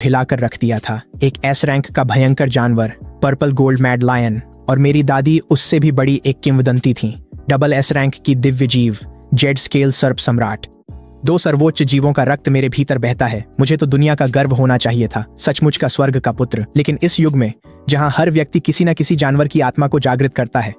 हिलाकर रख दिया था। एक एस रैंक का भयंकर जानवर, पर्पल गोल्ड मैड लायन, और मेरी दादी उससे भी बड़ी एक किंवदंती थी, डबल एस रैंक की दिव्य जीव, जेड स्केल सर्प सम्राट। दो सर्वोच्च जीवों का रक्त मेरे भीतर बहता है। मुझे तो दुनिया का गर्व होना चाहिए था, सचमुच का स्वर्ग का पुत्र। लेकिन इस युग में जहां हर व्यक्ति किसी न किसी जानवर की आत्मा को जागृत करता है,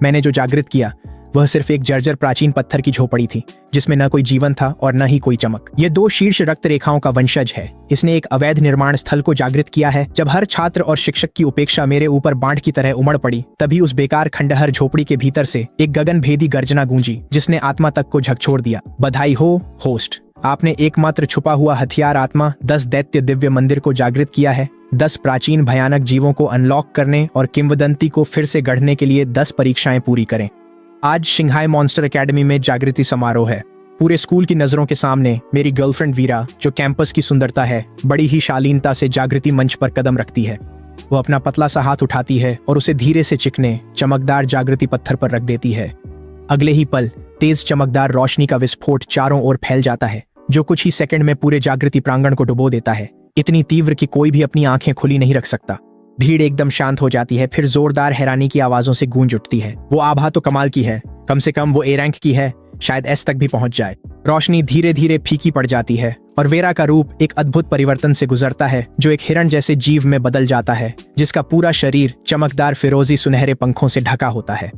मैंने जो जागृत किया वह सिर्फ एक जर्जर प्राचीन पत्थर की झोपड़ी थी, जिसमें न कोई जीवन था और न ही कोई चमक। ये दो शीर्ष रक्त रेखाओं का वंशज है। इसने एक अवैध निर्माण स्थल को जागृत किया है। जब हर छात्र और शिक्षक की उपेक्षा मेरे ऊपर बाढ़ की तरह उमड़ पड़ी, तभी उस बेकार खंडहर झोपड़ी के भीतर से एक गगनभेदी गर्जना गूंजी, जिसने आत्मा तक को झकझोर दिया। बधाई हो होस्ट, आपने एकमात्र छुपा हुआ हथियार आत्मा 10 दैत्य दिव्य मंदिर को जागृत किया है। 10 प्राचीन भयानक जीवों को अनलॉक करने और किंवदंती को फिर से गढ़ने के लिए 10 परीक्षाएं पूरी करें। आज शिंघाई मॉन्स्टर एकेडमी में जागृति समारोह है। पूरे स्कूल की नजरों के सामने मेरी गर्लफ्रेंड वीरा, जो कैंपस की सुंदरता है, बड़ी ही शालीनता से जागृति मंच पर कदम रखती है। वो अपना पतला सा हाथ उठाती है और उसे धीरे से चिकने चमकदार जागृति पत्थर पर रख देती है। अगले ही पल तेज चमकदार रोशनी का विस्फोट चारों ओर फैल जाता है, जो कुछ ही सेकंड में पूरे जागृति प्रांगण को डुबो देता है, इतनी तीव्र कि कोई भी अपनी आंखें खुली नहीं रख सकता। भीड़ एकदम शांत हो जाती है, फिर जोरदार हैरानी की आवाजों से गूंज उठती है। वो आभा तो कमाल की है, कम से कम वो ए रैंक की है, शायद एस तक भी पहुंच जाए। रोशनी धीरे धीरे फीकी पड़ जाती है और वेरा का रूप एक अद्भुत परिवर्तन से गुजरता है, जो एक हिरण जैसे जीव में बदल जाता है, जिसका पूरा शरीर चमकदार फिरोजी सुनहरे पंखों से ढका होता है।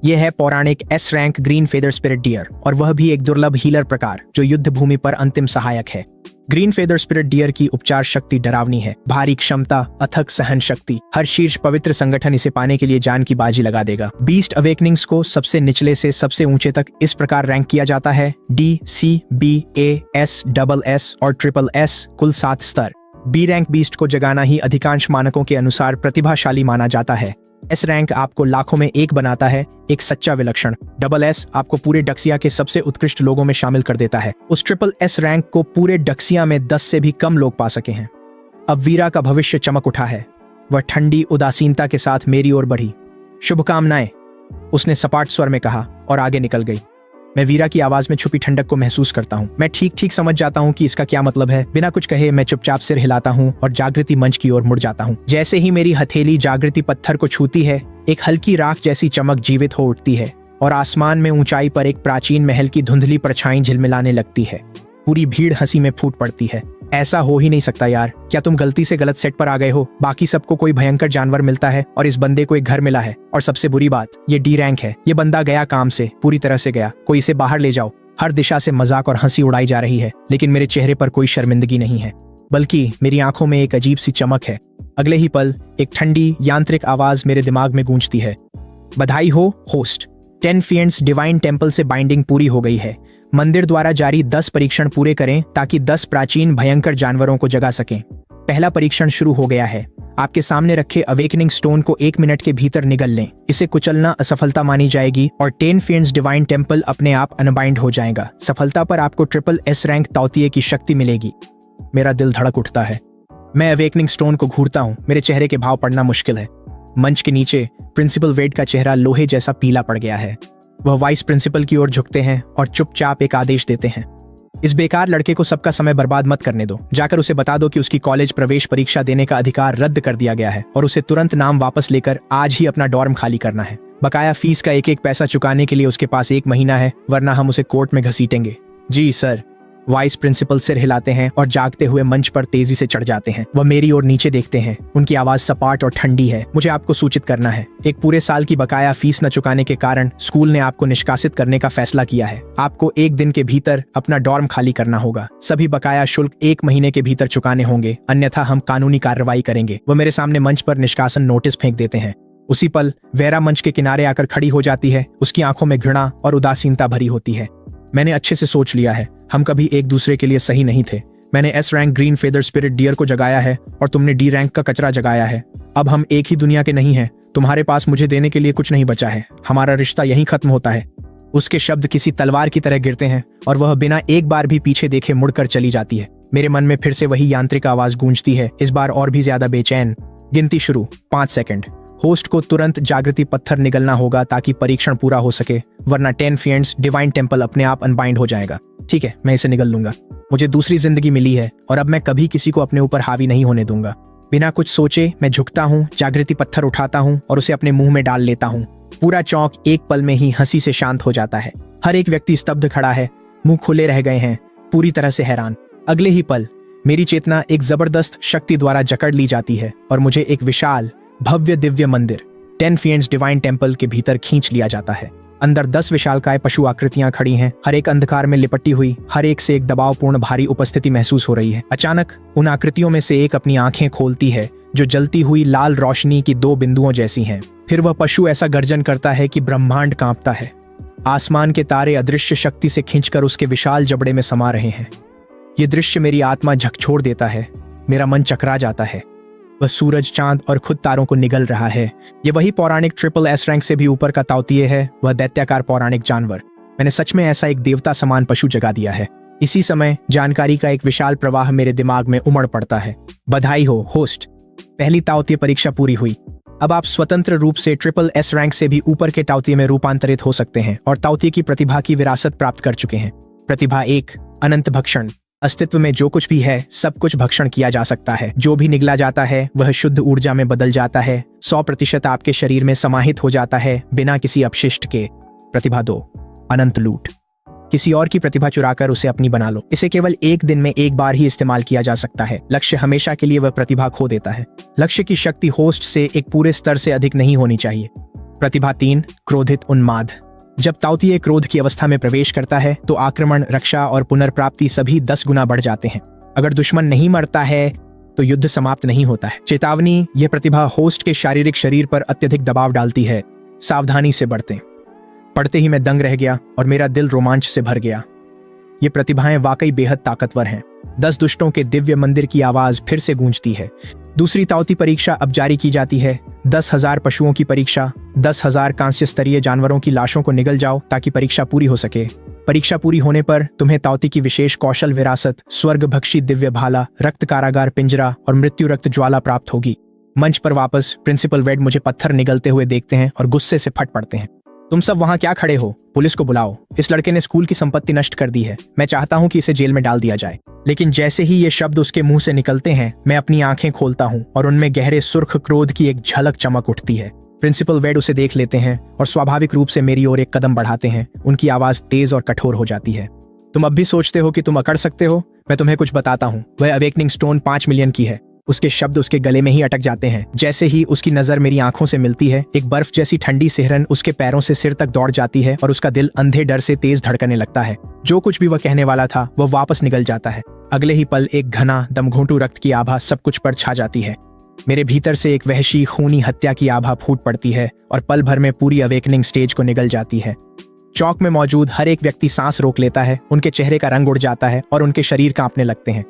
यह है पौराणिक S rank green feather spirit deer, और वह भी एक दुर्लभ हीलर प्रकार, जो युद्ध भूमि पर अंतिम सहायक है। ग्रीन फेदर स्पिरिट डियर की उपचार शक्ति डरावनी है। भारी क्षमता, अथक सहन शक्ति, हर शीर्ष पवित्र संगठन इसे पाने के लिए जान की बाजी लगा देगा। बीस्ट अवेकनिंग्स को सबसे निचले से सबसे ऊंचे तक इस प्रकार रैंक किया जाता है: डी, सी, बी, ए, एस, डबल एस और ट्रिपल एस, कुल 7 स्तर। बी रैंक बीस्ट को जगाना ही अधिकांश मानकों के अनुसार प्रतिभाशाली माना जाता है। एस रैंक आपको लाखों में एक बनाता है, एक सच्चा विलक्षण। डबल एस आपको पूरे डक्सिया के सबसे उत्कृष्ट लोगों में शामिल कर देता है। उस ट्रिपल एस रैंक को पूरे डक्सिया में 10 से भी कम लोग पा सके हैं। अब वीरा का भविष्य चमक उठा है। वह ठंडी उदासीनता के साथ मेरी ओर बढ़ी। शुभकामनाएं, उसने सपाट स्वर में कहा और आगे निकल गई। मैं वीरा की आवाज में छुपी ठंडक को महसूस करता हूँ। मैं ठीक ठीक समझ जाता हूँ कि इसका क्या मतलब है। बिना कुछ कहे मैं चुपचाप सिर हिलाता हूँ और जागृति मंच की ओर मुड़ जाता हूँ। जैसे ही मेरी हथेली जागृति पत्थर को छूती है, एक हल्की राख जैसी चमक जीवित हो उठती है और आसमान में ऊंचाई पर एक प्राचीन महल की धुंधली परछाई झिलमिलाने लगती है। पूरी भीड़ हंसी में फूट पड़ती है। ऐसा हो ही नहीं सकता यार, क्या तुम गलती से गलत सेट पर आ गए हो? बाकी सबको कोई भयंकर जानवर मिलता है और इस बंदे को एक घर मिला है। और सबसे बुरी बात, ये डी रैंक है। ये बंदा गया काम से, पूरी तरह से गया। कोई इसे बाहर ले जाओ। हर दिशा से मजाक और हंसी उड़ाई जा रही है, लेकिन मेरे चेहरे पर कोई शर्मिंदगी नहीं है, बल्कि मेरी आंखों में एक अजीब सी चमक है। अगले ही पल एक ठंडी यांत्रिक आवाज मेरे दिमाग में गूंजती है। बधाई हो होस्ट, 10 फिएंट्स डिवाइन टेम्पल से बाइंडिंग पूरी हो गई है। मंदिर द्वारा जारी 10 परीक्षण पूरे करें ताकि 10 प्राचीन भयंकर जानवरों को जगा सकें। पहला परीक्षण शुरू हो गया है। आपके सामने रखे अवेकनिंग स्टोन को 1 मिनट के भीतर निगल लें। इसे कुचलना असफलता मानी जाएगी और 10 फिएंट्स डिवाइन टेम्पल अपने आप अनबाइंड हो जाएगा। सफलता पर आपको ट्रिपल एस रैंक तौतिये की शक्ति मिलेगी। मेरा दिल धड़क उठता है। मैं अवेकनिंग स्टोन को घूरता हूँ। मेरे चेहरे के भाव पढ़ना मुश्किल है। मंच के नीचे प्रिंसिपल वेड का चेहरा लोहे जैसा पीला पड़ गया है। वह वाइस प्रिंसिपल की ओर झुकते हैं और चुपचाप एक आदेश देते हैं। इस बेकार लड़के को सबका समय बर्बाद मत करने दो। जाकर उसे बता दो कि उसकी कॉलेज प्रवेश परीक्षा देने का अधिकार रद्द कर दिया गया है और उसे तुरंत नाम वापस लेकर आज ही अपना डॉर्म खाली करना है। बकाया फीस का एक एक पैसा चुकाने के लिए उसके पास 1 महीना है, वरना हम उसे कोर्ट में घसीटेंगे। जी सर। वाइस प्रिंसिपल सिर हिलाते हैं और जागते हुए मंच पर तेजी से चढ़ जाते हैं। वह मेरी ओर नीचे देखते हैं। उनकी आवाज सपाट और ठंडी है। मुझे आपको सूचित करना है, एक पूरे साल की बकाया फीस न चुकाने के कारण स्कूल ने आपको निष्कासित करने का फैसला किया है। आपको 1 दिन के भीतर अपना डॉर्म खाली करना होगा। सभी बकाया शुल्क 1 महीने के भीतर चुकाने होंगे, अन्यथा हम कानूनी कार्रवाई करेंगे। वह मेरे सामने मंच पर निष्कासन नोटिस फेंक देते हैं। उसी पल वेरा मंच के किनारे आकर खड़ी हो जाती है। उसकी आंखों में घृणा और उदासीनता भरी होती है। मैंने अच्छे से सोच लिया है, हम कभी एक दूसरे के लिए सही नहीं थे। मैंने S rank green feather spirit deer को जगाया है और तुमने डी रैंक का कचरा जगाया है। अब हम एक ही दुनिया के नहीं हैं। तुम्हारे पास मुझे देने के लिए कुछ नहीं बचा है। हमारा रिश्ता यहीं खत्म होता है। उसके शब्द किसी तलवार की तरह गिरते हैं और वह बिना एक बार भी पीछे देखे मुड़कर चली जाती है। मेरे मन में फिर से वही यांत्रिक आवाज गूंजती है, इस बार और भी ज्यादा बेचैन। गिनती शुरू। 5 सेकंड। होस्ट को तुरंत जागृति पत्थर निगलना होगा ताकि परीक्षण पूरा हो सके, वरना 10 फिएंट्स डिवाइन टेम्पल अपने आप अनबाइंड हो जाएगा। ठीक है, मैं इसे निगल लूंगा। मुझे दूसरी जिंदगी मिली है और अब मैं कभी किसी को अपने ऊपर हावी नहीं होने दूंगा। बिना कुछ सोचे मैं झुकता हूँ, जागृति पत्थर उठाता हूँ और उसे अपने मुंह में डाल लेता हूँ। पूरा चौक एक पल में ही हंसी से शांत हो जाता है। हर एक व्यक्ति स्तब्ध खड़ा है, मुंह खुले रह गए हैं, पूरी तरह से हैरान। अगले ही पल मेरी चेतना एक जबरदस्त शक्ति द्वारा जकड़ ली जाती है और मुझे एक विशाल भव्य दिव्य मंदिर 10 फिएंट्स डिवाइन टेम्पल के भीतर खींच लिया जाता है। अंदर 10 विशालकाय पशु आकृतियां खड़ी हैं, हर एक अंधकार में लिपटी हुई, हर एक से एक दबावपूर्ण भारी उपस्थिति महसूस हो रही है। अचानक उन आकृतियों में से एक अपनी आंखें खोलती है जो जलती हुई लाल रोशनी की 2 बिंदुओं जैसी हैं। फिर वह पशु ऐसा गर्जन करता है कि ब्रह्मांड कांपता है। आसमान के तारे अदृश्य शक्ति से खींचकर उसके विशाल जबड़े में समा रहे हैं। ये दृश्य मेरी आत्मा झकझोर देता है, मेरा मन चकरा जाता है। वह सूरज, चांद और खुद तारों को निगल रहा है। ये वही पौराणिक ट्रिपल एस रैंक से भी ऊपर का ताउतीय है, वह दैत्याकार पौराणिक जानवर। मैंने सच में ऐसा एक देवता समान पशु जगा दिया है। इसी समय जानकारी का एक विशाल प्रवाह मेरे दिमाग में उमड़ पड़ता है। बधाई हो होस्ट, पहली ताउतीय परीक्षा पूरी हुई। अब आप स्वतंत्र रूप से ट्रिपल एस रैंक से भी ऊपर के ताउतीय में रूपांतरित हो सकते हैं और ताउतीय की प्रतिभा की विरासत प्राप्त कर चुके हैं। प्रतिभा 1, अनंत भक्षण। अस्तित्व में जो कुछ भी है सब कुछ भक्षण किया जा सकता है। जो भी निगला जाता है वह शुद्ध ऊर्जा में बदल जाता है, 100% आपके शरीर में समाहित हो जाता है बिना किसी अपशिष्ट के। प्रतिभा 2, अनंत लूट। किसी और की प्रतिभा चुराकर उसे अपनी बना लो। इसे केवल एक दिन में एक बार ही इस्तेमाल किया जा सकता है। लक्ष्य हमेशा के लिए वह प्रतिभा खो देता है। लक्ष्य की शक्ति होस्ट से एक पूरे स्तर से अधिक नहीं होनी चाहिए। प्रतिभा 3, क्रोधित उन्माद। जब ताउतीय क्रोध की अवस्था में प्रवेश करता है तो आक्रमण, रक्षा और पुनर्प्राप्ति सभी 10 गुना बढ़ जाते हैं। अगर दुश्मन नहीं मरता है तो युद्ध समाप्त नहीं होता है। चेतावनी, यह प्रतिभा होस्ट के शारीरिक शरीर पर अत्यधिक दबाव डालती है। सावधानी से बढ़ते। पढ़ते ही मैं दंग रह गया और मेरा दिल रोमांच से भर गया। ये प्रतिभाएं वाकई बेहद ताकतवर हैं। 10 दुष्टों के दिव्य मंदिर की आवाज फिर से गूंजती है। दूसरी ताउती परीक्षा अब जारी की जाती है। 10,000 पशुओं की परीक्षा, 10,000 कांस्य स्तरीय जानवरों की लाशों को निगल जाओ ताकि परीक्षा पूरी हो सके। परीक्षा पूरी होने पर तुम्हें ताउती की विशेष कौशल विरासत, स्वर्ग भक्षी दिव्य भाला, रक्त कारागार पिंजरा और मृत्यु रक्त ज्वाला प्राप्त होगी। मंच पर वापस प्रिंसिपल वेड मुझे पत्थर निगलते हुए देखते हैं और गुस्से से फट पड़ते हैं। तुम सब वहां क्या खड़े हो? पुलिस को बुलाओ। इस लड़के ने स्कूल की संपत्ति नष्ट कर दी है। मैं चाहता हूं कि इसे जेल में डाल दिया जाए। लेकिन जैसे ही ये शब्द उसके मुंह से निकलते हैं मैं अपनी आंखें खोलता हूं और उनमें गहरे सुर्ख क्रोध की एक झलक चमक उठती है। प्रिंसिपल वेड उसे देख लेते हैं और स्वाभाविक रूप से मेरी ओर एक कदम बढ़ाते हैं। उनकी आवाज तेज और कठोर हो जाती है। तुम अब भी सोचते हो कि तुम अकड़ सकते हो? मैं तुम्हें कुछ बताता हूँ। वह अवेकनिंग स्टोन 5 मिलियन की है। उसके शब्द उसके गले में ही अटक जाते हैं। जैसे ही उसकी नजर मेरी आंखों से मिलती है एक बर्फ जैसी ठंडी सिहरन उसके पैरों से सिर तक दौड़ जाती है और उसका दिल अंधे डर से तेज धड़कने लगता है। जो कुछ भी वह कहने वाला था वह वापस निकल जाता है। अगले ही पल एक घना दमघोंटू रक्त की आभा सब कुछ पर छा जाती है। मेरे भीतर से एक वहशी खूनी हत्या की आभा फूट पड़ती है और पल भर में पूरी अवेकनिंग स्टेज को निगल जाती है। चौक में मौजूद हर एक व्यक्ति सांस रोक लेता है, उनके चेहरे का रंग उड़ जाता है और उनके शरीर कांपने लगते हैं।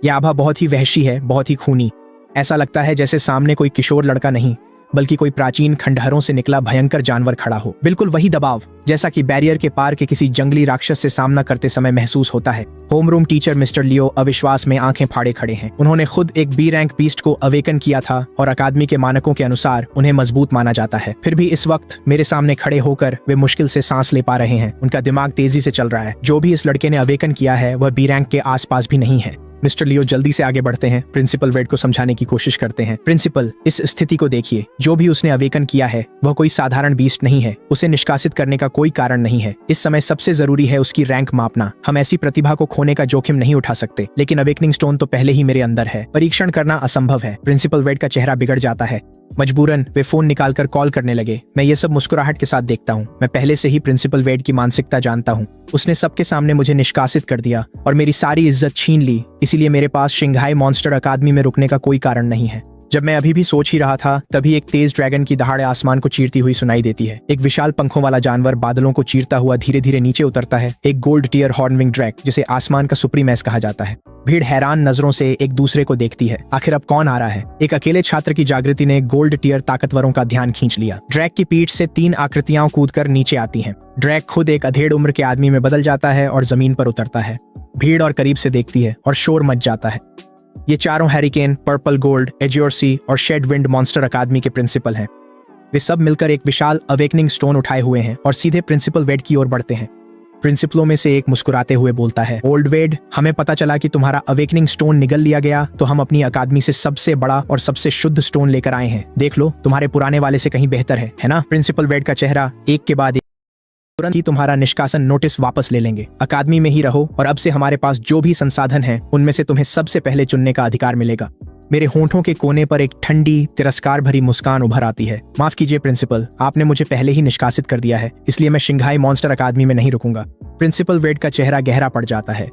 यह आभा बहुत ही वहशी है, बहुत ही खूनी। ऐसा लगता है जैसे सामने कोई किशोर लड़का नहीं बल्कि कोई प्राचीन खंडहरों से निकला भयंकर जानवर खड़ा हो। बिल्कुल वही दबाव जैसा कि बैरियर के पार के किसी जंगली राक्षस से सामना करते समय महसूस होता है। होमरूम टीचर मिस्टर लियो अविश्वास में आंखें फाड़े खड़े हैं। उन्होंने खुद एक बी रैंक बीस्ट को अवेकन किया था और अकादमी के मानकों के अनुसार उन्हें मजबूत माना जाता है। फिर भी इस वक्त मेरे सामने खड़े होकर वे मुश्किल से सांस ले पा रहे हैं। उनका दिमाग तेजी से चल रहा है। जो भी इस लड़के ने अवेकन किया है वह बी रैंक के आसपास भी नहीं है। मिस्टर लियो जल्दी से आगे बढ़ते हैं, प्रिंसिपल वेड को समझाने की कोशिश करते हैं। प्रिंसिपल, इस स्थिति को देखिए। जो भी उसने अवेकन किया है वह कोई साधारण बीस्ट नहीं है। उसे निष्कासित करने का कोई कारण नहीं है। इस समय सबसे जरूरी है उसकी रैंक मापना। हम ऐसी प्रतिभा को खोने का जोखिम नहीं उठा सकते। लेकिन अवेकनिंग स्टोन तो पहले ही मेरे अंदर है। परीक्षण करना असंभव है। प्रिंसिपल वेड का चेहरा बिगड़ जाता है। मजबूरन वे फोन निकालकर कॉल करने लगे। मैं ये सब मुस्कुराहट के साथ देखता हूँ। मैं पहले से ही प्रिंसिपल वेड की मानसिकता जानता हूँ। उसने सबके सामने मुझे निष्कासित कर दिया और मेरी सारी इज्जत छीन ली। इसीलिए मेरे पास शंघाई मॉन्स्टर अकादमी में रुकने का कोई कारण नहीं है। जब मैं अभी भी सोच ही रहा था तभी एक तेज ड्रैगन की दहाड़ आसमान को चीरती हुई सुनाई देती है। एक विशाल पंखों वाला जानवर बादलों को चीरता हुआ धीरे धीरे नीचे उतरता है। एक गोल्ड टियर हॉर्नविंग ड्रैग, जिसे आसमान का सुप्रीमेस कहा जाता है। भीड़ हैरान नजरों से एक दूसरे को देखती है। आखिर अब कौन आ रहा है? एक अकेले छात्र की जागृति ने गोल्ड टियर ताकतवरों का ध्यान खींच लिया। ड्रैग की पीठ से 3 आकृतियां कूदकर नीचे आती हैं। ड्रैग खुद एक अधेड़ उम्र के आदमी में बदल जाता है और जमीन पर उतरता है। भीड़ और करीब से देखती है और शोर मच जाता है। ये चारों हैरिकेन, पर्पल गोल्ड, एज्योर सी और शेड विंड मॉन्स्टर अकादमी के प्रिंसिपल हैं। वे सब मिलकर एक विशाल अवेकनिंग स्टोन उठाए हुए हैं और सीधे प्रिंसिपल वेड की ओर बढ़ते हैं। प्रिंसिपलों में से एक मुस्कुराते हुए बोलता है, ओल्ड वेड, हमें पता चला कि तुम्हारा अवेकनिंग स्टोन निगल लिया गया, तो हम अपनी अकादमी से सबसे बड़ा और सबसे शुद्ध स्टोन लेकर आए हैं। देख लो, तुम्हारे पुराने वाले से कहीं बेहतर है ना? प्रिंसिपल वेड का चेहरा एक के बाद एक, तुरंत ही तुम्हारा निष्कासन नोटिस वापस ले लेंगे। अकादमी में ही रहो और अब से हमारे पास जो भी संसाधन है उनमें से तुम्हें सबसे पहले चुनने का अधिकार मिलेगा। मेरे होंठों के कोने पर एक ठंडी तिरस्कार भरी मुस्कान उभर आती है। माफ कीजिए प्रिंसिपल, आपने मुझे पहले ही निष्कासित कर दिया है, इसलिए मैं शिंघाई मॉन्स्टर अकादमी में नहीं रुकूंगा। प्रिंसिपल वेड का चेहरा गहरा पड़ जाता है।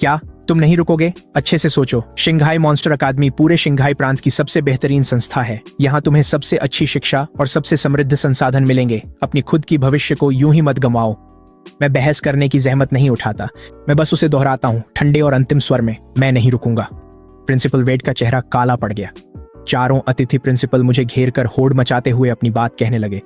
क्या तुम नहीं रुकोगे? अच्छे से सोचो, शिंघाई मॉन्स्टर अकादमी पूरे शिंघाई प्रांत की सबसे बेहतरीन संस्था है। यहाँ तुम्हें सबसे अच्छी शिक्षा और सबसे समृद्ध संसाधन मिलेंगे। अपनी खुद की भविष्य को यूं ही मत गंवाओ। मैं बहस करने की जहमत नहीं उठाता, मैं बस उसे दोहराता हूँ ठंडे और अंतिम स्वर में, मैं नहीं रुकूंगा। प्रिंसिपल वेड का चेहरा काला पड़ गया। चारों अतिथि प्रिंसिपल मुझे घेर कर होड़ मचाते हुए अपनी बात कहने लगे।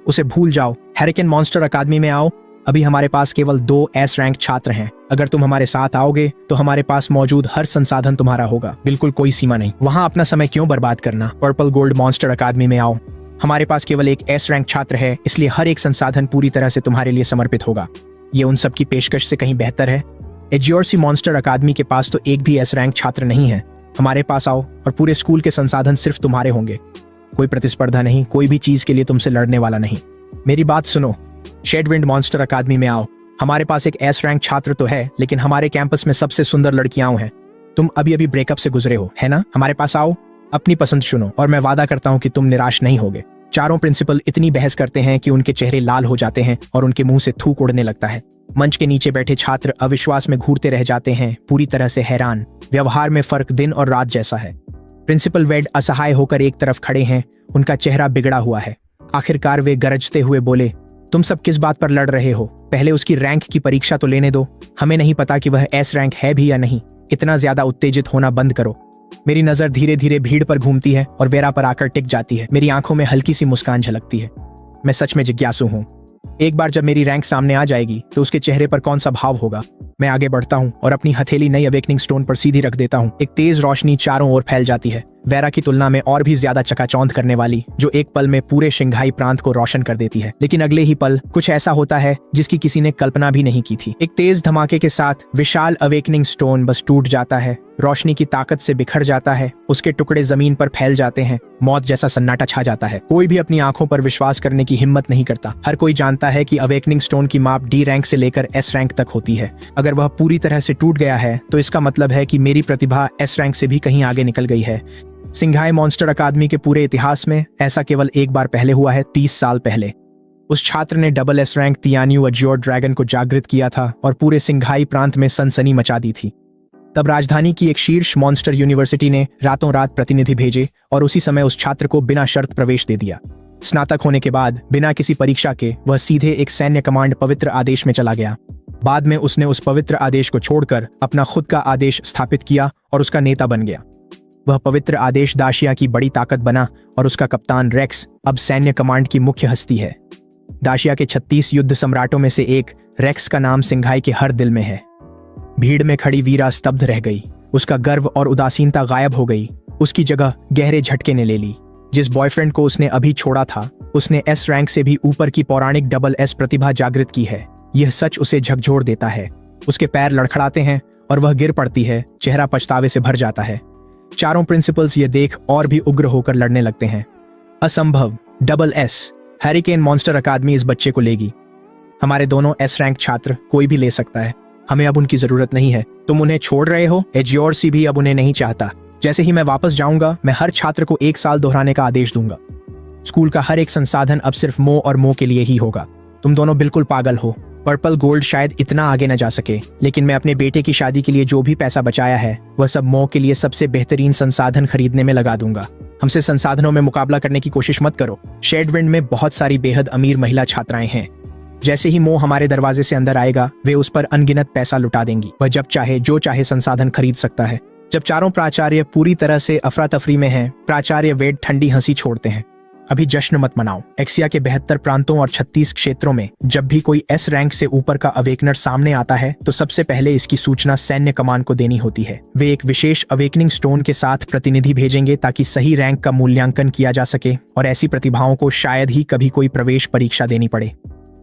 उसे भूल जाओ, हैरिकेन मॉन्स्टर अकादमी में आओ। अभी हमारे पास केवल 2 एस रैंक छात्र हैं। अगर तुम हमारे साथ आओगे तो हमारे पास मौजूद हर संसाधन तुम्हारा होगा, बिल्कुल कोई सीमा नहीं। वहां अपना समय क्यों बर्बाद करना? पर्पल गोल्ड मॉन्स्टर अकादमी में आओ। हमारे पास केवल एक एस रैंक छात्र है, इसलिए हर एक संसाधन पूरी तरह से तुम्हारे लिए समर्पित होगा। ये उन सब की पेशकश से कहीं बेहतर है। एजियोरसी मॉन्स्टर अकादमी के पास तो एक भी एस रैंक छात्र नहीं है। हमारे पास आओ और पूरे स्कूल के संसाधन सिर्फ तुम्हारे होंगे। कोई प्रतिस्पर्धा नहीं, कोई भी चीज के लिए तुमसे लड़ने वाला नहीं। मेरी बात सुनो, शेडविंड मॉन्स्टर अकादमी में आओ। हमारे पास एक एस रैंक छात्र तो है, लेकिन हमारे कैंपस में सबसे सुंदर लड़कियां हैं। तुम अभी अभी ब्रेकअप से गुजरे हो, है ना? हमारे पास आओ, अपनी पसंद चुनो और मैं वादा करता हूं कि तुम निराश नहीं होगे। चारों प्रिंसिपल इतनी बहस करते हैं कि उनके चेहरे लाल हो जाते हैं और उनके मुंह से थूक उड़ने लगता है। मंच के नीचे बैठे छात्र अविश्वास में घूरते रह जाते हैं, पूरी तरह से हैरान। व्यवहार में फर्क दिन और रात जैसा है। प्रिंसिपल वेड असहाय होकर एक तरफ खड़े हैं, उनका चेहरा बिगड़ा हुआ है। आखिरकार वे गरजते हुए बोले, तुम सब किस बात पर लड़ रहे हो? पहले उसकी रैंक की परीक्षा तो लेने दो। हमें नहीं पता कि वह एस रैंक है भी या नहीं। इतना ज्यादा उत्तेजित होना बंद करो। मेरी नजर धीरे धीरे भीड़ पर घूमती है और वेरा पर आकर टिक जाती है। मेरी आंखों में हल्की सी मुस्कान झलकती है। मैं सच में जिज्ञासु हूँ। एक बार जब मेरी रैंक सामने आ जाएगी तो उसके चेहरे पर कौन सा भाव होगा? मैं आगे बढ़ता हूँ और अपनी हथेली नई अवेकनिंग स्टोन पर सीधी रख देता हूँ। एक तेज रोशनी चारों ओर फैल जाती है, वेरा की तुलना में और भी ज्यादा चकाचौंध करने वाली, जो एक पल में पूरे शिंघाई प्रांत को रोशन कर देती है। लेकिन अगले ही पल कुछ ऐसा होता है जिसकी किसी ने कल्पना भी नहीं की थी। एक तेज धमाके के साथ विशाल अवेकनिंग स्टोन बस टूट जाता है, रोशनी की ताकत से बिखर जाता है, उसके टुकड़े जमीन पर फैल जाते हैं। मौत जैसा सन्नाटा छा जाता है। कोई भी अपनी आंखों पर विश्वास करने की हिम्मत नहीं करता। हर कोई जानता है कि अवेकनिंग स्टोन की माप डी रैंक से लेकर एस रैंक तक होती है। अगर वह पूरी तरह से टूट गया है तो इसका मतलब है कि मेरी प्रतिभा एस रैंक से भी कहीं आगे निकल गई है। शिंघाई मॉन्स्टर अकादमी के पूरे इतिहास में ऐसा केवल एक बार पहले हुआ है, 30 साल पहले। उस छात्र ने double S rank Tianyu azure dragon को जागृत किया था और पूरे शिंघाई प्रांत में सनसनी मचा दी थी। तब राजधानी की एक शीर्ष मॉन्स्टर यूनिवर्सिटी ने रातों रात प्रतिनिधि भेजे और उसी समय उस छात्र को बिना शर्त प्रवेश दे दिया। स्नातक होने के बाद बिना किसी परीक्षा के वह सीधे एक सैन्य कमांड पवित्र आदेश में चला गया। बाद में उसने उस पवित्र आदेश को छोड़कर अपना खुद का आदेश स्थापित किया और उसका नेता बन गया। वह पवित्र आदेश दाशिया की बड़ी ताकत बना और उसका कप्तान रेक्स अब सैन्य कमांड की मुख्य हस्ती है। दाशिया के 36 युद्ध सम्राटों में से एक रेक्स का नाम शिंघाई के हर दिल में है। भीड़ में खड़ी वीरा स्तब्ध रह गई। उसका गर्व और उदासीनता गायब हो गई। उसकी जगह गहरे झटके ने ले ली। जिस बॉयफ्रेंड को उसने अभी छोड़ा था, उसने एस रैंक से भी ऊपर की पौराणिक डबल एस प्रतिभा जागृत की है। यह सच उसे झकझोर देता है। उसके पैर लड़खड़ाते हैं और वह गिर पड़ती है। चेहरा पछतावे से भर जाता है। चारों प्रिंसिपल्स ये देख और भी उग्र होकर लड़ने लगते हैं। असंभव, डबल एस, हैरिकेन मॉन्स्टर अकादमी इस बच्चे को लेगी। हमारे दोनों एस रैंक छात्र कोई भी ले सकता है। हमें अब उनकी जरूरत नहीं है। तुम उन्हें छोड़ रहे हो। एजियोरसी भी अब उन्हें नहीं चाहता। जैसे ही मैं वापस जाऊंगा, मैं हर छात्र को 1 साल दोहराने का आदेश दूंगा। स्कूल का हर एक संसाधन अब सिर्फ मो और मो के लिए ही होगा। तुम दोनों बिल्कुल पागल हो। पर्पल गोल्ड शायद इतना आगे न जा सके, लेकिन मैं अपने बेटे की शादी के लिए जो भी पैसा बचाया है वह सब मो के लिए सबसे बेहतरीन संसाधन खरीदने में लगा दूंगा। हमसे संसाधनों में मुकाबला करने की कोशिश मत करो। शेडविंड में बहुत सारी बेहद अमीर महिला छात्राएं हैं। जैसे ही मो हमारे दरवाजे से अंदर आएगा, वे उस पर अनगिनत पैसा लुटा देंगी। वह जब चाहे जो चाहे संसाधन खरीद सकता है। जब चारों प्राचार्य पूरी तरह से अफरा तफरी में हैं, प्राचार्य वेड ठंडी हंसी छोड़ते हैं। अभी जश्न मत मनाओ। एक्सिया के 72 प्रांतों और 36 क्षेत्रों में जब भी कोई एस रैंक से ऊपर का अवेकनर सामने आता है तो सबसे पहले इसकी सूचना सैन्य कमान को देनी होती है। वे एक विशेष अवेकनिंग स्टोन के साथ प्रतिनिधि भेजेंगे ताकि सही रैंक का मूल्यांकन किया जा सके और ऐसी प्रतिभाओं को शायद ही कभी कोई प्रवेश परीक्षा देनी पड़े।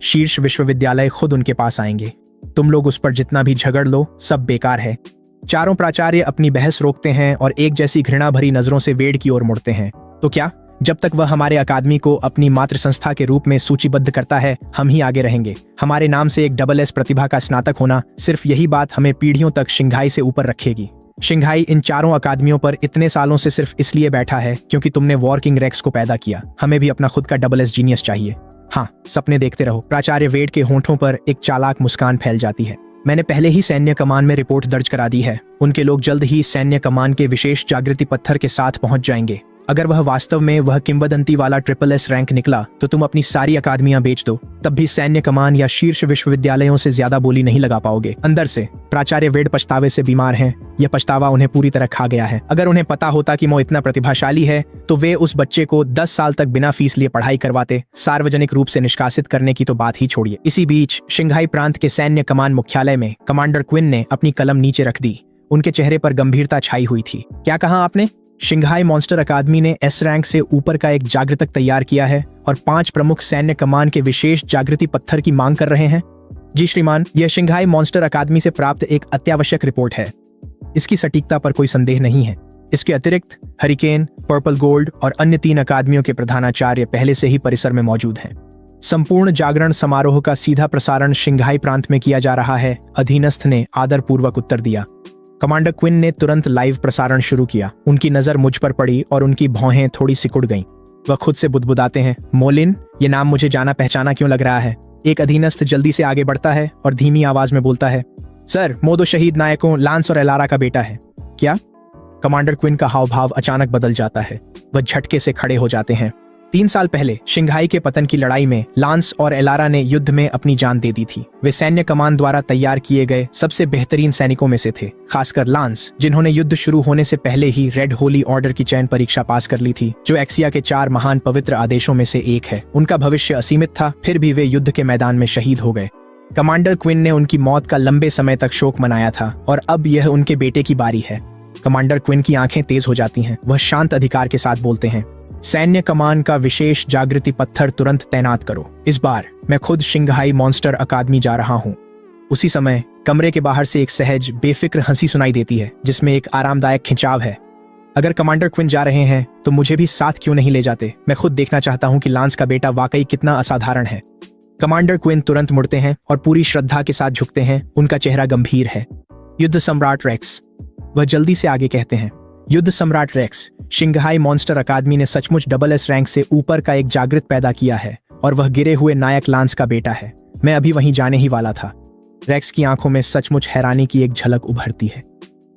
शीर्ष विश्वविद्यालय खुद उनके पास आएंगे। तुम लोग उस पर जितना भी झगड़ लो सब बेकार है। चारों प्राचार्य अपनी बहस रोकते हैं और एक जैसी घृणा भरी नजरों से वेड की ओर मुड़ते हैं। तो क्या जब तक वह हमारे अकादमी को अपनी मातृ संस्था के रूप में सूचीबद्ध करता है हम ही आगे रहेंगे। हमारे नाम से एक SS प्रतिभा का स्नातक होना, सिर्फ यही बात हमें पीढ़ियों तक शिंघाई से ऊपर रखेगी। शिंघाई इन चारों अकादमियों पर इतने सालों से सिर्फ इसलिए बैठा है क्योंकि तुमने वॉर्किंग रेक्स को पैदा किया। हमें भी अपना खुद का SS जीनियस चाहिए। हाँ, सपने देखते रहो। प्राचार्य वेड के होंठों पर एक चालाक मुस्कान फैल जाती है। मैंने पहले ही सैन्य कमान में रिपोर्ट दर्ज करा दी है। उनके लोग जल्द ही सैन्य कमान के विशेष जागृति पत्थर के साथ पहुंच जाएंगे। अगर वह वास्तव में वह किंवदंती वाला SS रैंक निकला तो तुम अपनी सारी अकादमियां बेच दो, तब भी सैन्य कमान या शीर्ष विश्वविद्यालयों से ज्यादा बोली नहीं लगा पाओगे। अंदर से प्राचार्य वेड पछतावे से बीमार हैं। यह पछतावा उन्हें पूरी तरह खा गया है। अगर उन्हें पता होता कि वो इतना प्रतिभाशाली है तो वे उस बच्चे को 10 साल तक बिना फीस लिए पढ़ाई करवाते। सार्वजनिक रूप से निष्कासित करने की तो बात ही छोड़िए। इसी बीच शिंघाई प्रांत के सैन्य कमान मुख्यालय में कमांडर क्विन ने अपनी कलम नीचे रख दी। उनके चेहरे पर गंभीरता छाई हुई थी। क्या कहा आपने? शिंघाई मॉन्स्टर अकादमी ने S रैंक से ऊपर का एक जागृतक तैयार किया है और 5 प्रमुख सैन्य कमान के विशेष जागृति पत्थर की मांग कर रहे हैं। जी श्रीमान, यह शिंघाई मॉन्स्टर अकादमी से प्राप्त एक अत्यावश्यक रिपोर्ट है। इसकी सटीकता पर कोई संदेह नहीं है। इसके अतिरिक्त हरिकेन, पर्पल गोल्ड और अन्य 3 अकादमियों के प्रधानाचार्य पहले से ही परिसर में मौजूद हैं। संपूर्ण जागरण समारोह का सीधा प्रसारण शिंघाई प्रांत में किया जा रहा है। अधीनस्थ ने आदरपूर्वक उत्तर दिया। कमांडर क्विन ने तुरंत लाइव प्रसारण शुरू किया। उनकी नजर मुझ पर पड़ी और उनकी भौहें थोड़ी सिकुड़ गईं। वह खुद से बुदबुदाते हैं, मोलिन, ये नाम मुझे जाना पहचाना क्यों लग रहा है? एक अधीनस्थ जल्दी से आगे बढ़ता है और धीमी आवाज में बोलता है, सर, मोदो शहीद नायकों लांस और एलारा का बेटा है। क्या? कमांडर क्विन का हाव भाव अचानक बदल जाता है। वह झटके से खड़े हो जाते हैं। 3 साल पहले शिंघाई के पतन की लड़ाई में लांस और एलारा ने युद्ध में अपनी जान दे दी थी। वे सैन्य कमान द्वारा तैयार किए गए सबसे बेहतरीन सैनिकों में से थे। खासकर लांस, जिन्होंने युद्ध शुरू होने से पहले ही रेड होली ऑर्डर की चयन परीक्षा पास कर ली थी, जो एक्सिया के 4 महान पवित्र आदेशों में से एक है। उनका भविष्य असीमित था, फिर भी वे युद्ध के मैदान में शहीद हो गए। कमांडर क्विन ने उनकी मौत का लंबे समय तक शोक मनाया था और अब यह उनके बेटे की बारी है। कमांडर क्विन की आंखें तेज हो जाती हैं। वह शांत अधिकार के साथ बोलते हैं, सैन्य कमान का विशेष जागृति पत्थर तुरंत तैनात करो। इस बार मैं खुद शिंघाई मॉन्स्टर अकादमी जा रहा हूँ। उसी समय कमरे के बाहर से एक सहज बेफिक्र हंसी सुनाई देती है जिसमें एक आरामदायक खिंचाव है। अगर कमांडर क्विन जा रहे हैं तो मुझे भी साथ क्यों नहीं ले जाते? मैं खुद देखना चाहता हूँ कि लांस का बेटा वाकई कितना असाधारण है। कमांडर क्विन तुरंत मुड़ते हैं और पूरी श्रद्धा के साथ झुकते हैं। उनका चेहरा गंभीर है। युद्ध सम्राट रेक्स, वह जल्दी से आगे कहते हैं। युद्ध सम्राट रेक्स, शिंघाई मॉन्स्टर अकादमी ने सचमुच SS रैंक से ऊपर का एक जागृत पैदा किया है और वह गिरे हुए नायक लांस का बेटा है। मैं अभी वहीं जाने ही वाला था। रेक्स की आंखों में सचमुच हैरानी की एक झलक उभरती है।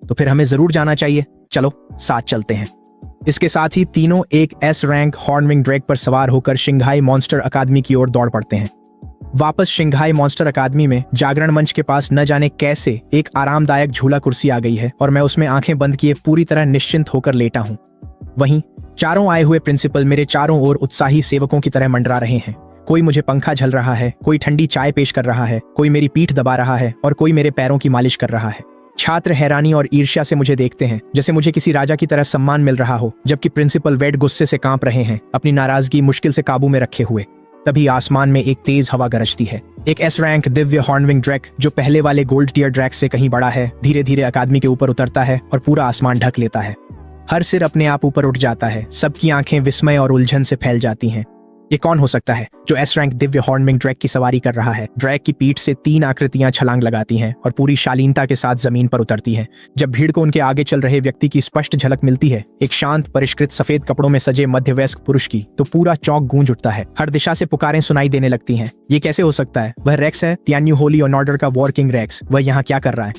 तो फिर हमें जरूर जाना चाहिए। चलो साथ चलते हैं। इसके साथ ही तीनों एक S रैंक हॉर्नविंग ड्रैग पर सवार होकर शिंघाई मॉन्स्टर अकादमी की ओर दौड़ पड़ते हैं। वापस शिंघाई मॉन्स्टर अकादमी में जागरण मंच के पास न जाने कैसे एक आरामदायक झूला कुर्सी आ गई है और मैं उसमें आंखें बंद किए पूरी तरह निश्चिंत होकर लेटा हूँ। वहीं चारों आए हुए प्रिंसिपल मेरे चारों ओर उत्साही सेवकों की तरह मंडरा रहे हैं। कोई मुझे पंखा झल रहा है, कोई ठंडी चाय पेश कर रहा है, कोई मेरी पीठ दबा रहा है और कोई मेरे पैरों की मालिश कर रहा है। छात्र हैरानी और ईर्ष्या से मुझे देखते हैं, जैसे मुझे किसी राजा की तरह सम्मान मिल रहा हो, जबकि प्रिंसिपल वेड गुस्से से कांप रहे हैं, अपनी नाराजगी मुश्किल से काबू में रखे हुए। तभी आसमान में एक तेज हवा गरजती है। एक S रैंक दिव्य हॉर्नविंग ड्रैग, जो पहले वाले गोल्ड टियर ड्रैग से कहीं बड़ा है, धीरे धीरे अकादमी के ऊपर उतरता है और पूरा आसमान ढक लेता है। हर सिर अपने आप ऊपर उठ जाता है। सबकी आंखें विस्मय और उलझन से फैल जाती हैं। ये कौन हो सकता है जो S रैंक दिव्य हॉर्नविंग ड्रैग की सवारी कर रहा है? ड्रैग की पीठ से 3 आकृतियां छलांग लगाती हैं और पूरी शालीनता के साथ जमीन पर उतरती हैं। जब भीड़ को उनके आगे चल रहे व्यक्ति की स्पष्ट झलक मिलती है, एक शांत परिष्कृत सफेद कपड़ों में सजे मध्यवयस्क पुरुष की, तो पूरा चौक गूंज उठता है। हर दिशा से पुकारें सुनाई देने लगती हैं। ये कैसे हो सकता है? वह रेक्स है, तियान्यू होली ऑर्डर का वॉर्किंग रेक्स। वह यहाँ क्या कर रहा है?